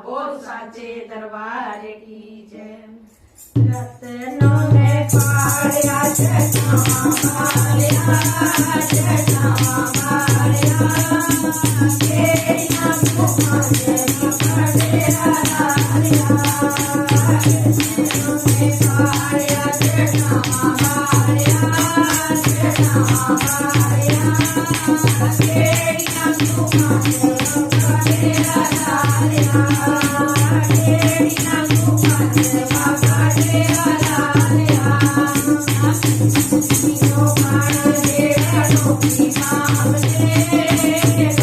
बोल साचे दरबार की जय। रत्नों ने पाया जटावा मारिया, जटावा मारिया, केड़ियां कुमां दे पड़ेरा लारिया। रत्नों ने पाया जटावा मारिया, जटावा मारिया, केड़ियां कुमां दे पड़ेरा लारिया। केड़ियां कुमां दे पड़ेरा लारिया। मीनो पाण जेड़ा लोकी नाम दे,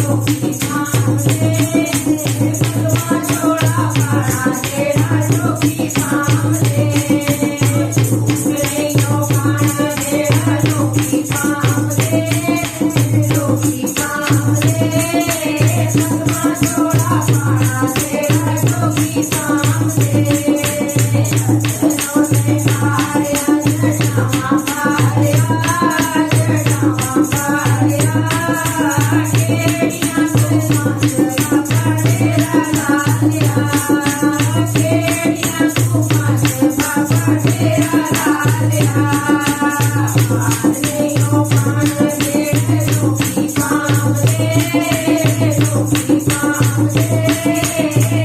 लोकी नाम दे, बलवा छोड़ा पाणा जेड़ा लोकी नाम दे। मीनो पाण जेड़ा लोकी नाम दे, लोकी नाम दे, बलवा छोड़ा पाणा जेड़ा लोकी नाम दे। रत्नों ने पाया जटावा मारिया, जटावा मारिया, केड़ियां कुमां दे पड़ेरा लारिया। केड़ियां कुमां दे पड़ेरा लारिया। मारनियो पाण जेड़े लोकी नाम दे, लोकी नाम दे,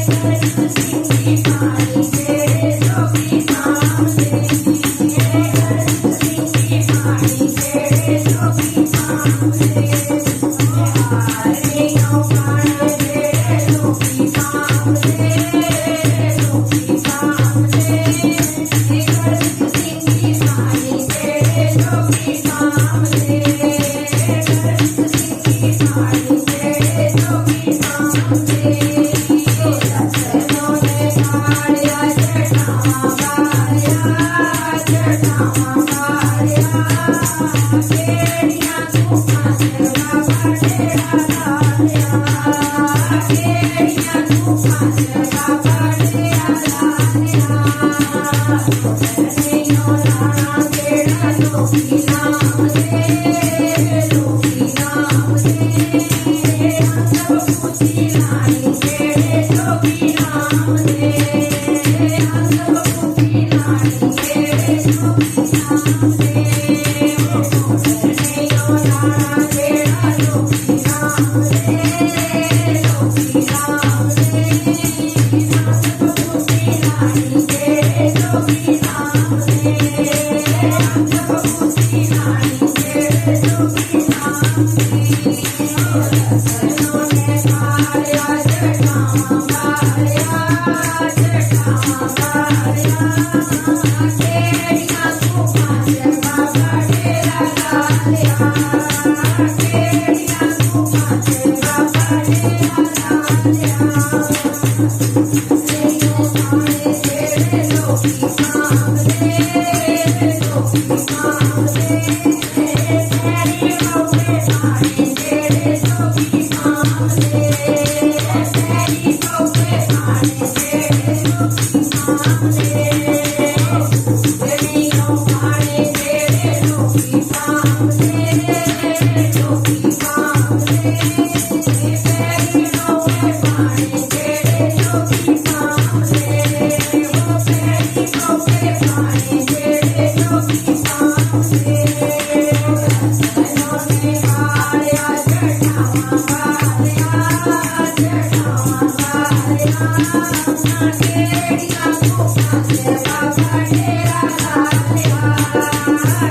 करत सिंगी पाणी जेड़े लोकी नाम दे। करत सिंगी पाणी जेड़े लोकी नाम दे। मारनियो पाण जेड़े लोकी नाम दे, लोकी नाम दे, करत सिंगी पाणी जेड़े लोकी नाम दे। करत सिंगी पाणी जेड़े लोकी नाम दे। रत्नों ने पाया जटावा मारिया, जटावा मारिया, केड़ियां कुमां दे पड़ेरा लारिया। केड़ियां कुमां दे पड़ेरा लारिया। रत्नियो राणा जेड़ा लोकी नाम दे, लोकी नाम दे, अंग पूजी राणी जेड़े लोकी नाम दे। अंग पूजी राणी जेड़े लोकी नाम दे। रत्नियो राणा जेड़ा लोकी नाम दे, लोकी नाम दे, अंग पूजी राणी जेड़े लोकी नाम दे। अंग पूजी राणी जेड़े लोकी नाम दे। रत्नों ने पाया जटावा मारिया, जटावा मारिया, केड़ियां कुमां दे पड़ेरा लारिया। केड़ियां कुमां दे पड़ेरा लारिया। मीनो पाण जेड़े लोकी नाम दे, लोकी नाम दे, पैरी पौवे पाणी जेड़े लोकी नाम दे। पैरी पौवे पाणी जेड़े लोकी नाम दे। मीनो पाण जेड़े लोकी नाम दे, लोकी नाम दे, पैरी पौवे पाणी जेड़े लोकी नाम दे। पैरी पौवे पाणी जेड़े लोकी नाम दे। रत्नों ने पाया जटावा मारिया, जटावा मारिया, केड़ियां कुमां दे पड़ेरा लारिया।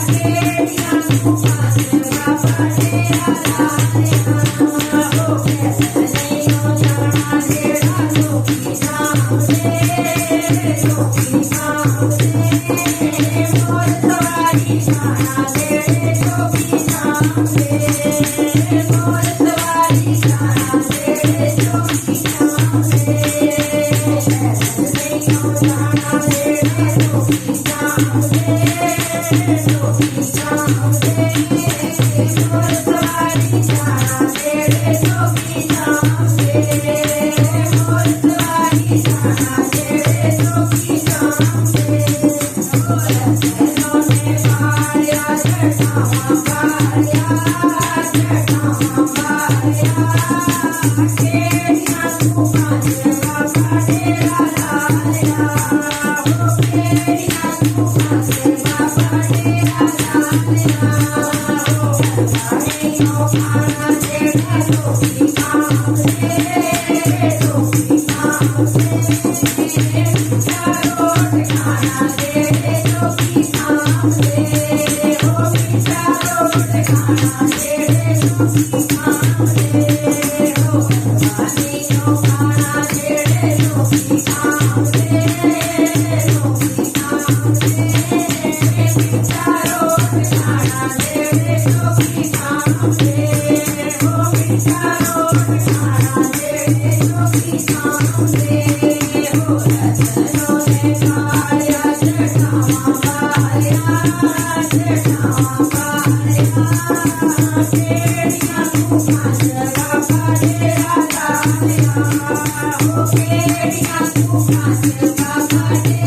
केड़ियां कुमां दे पड़ेरा लारिया। रत्नियो राणा जेड़ा लोकी नाम दे, लोकी नाम दे, मोर सवारी राणा जेड़े लोकी नाम दे। मोर सवारी राणा जेड़े लोकी नाम दे। આખું ખાસ બાબા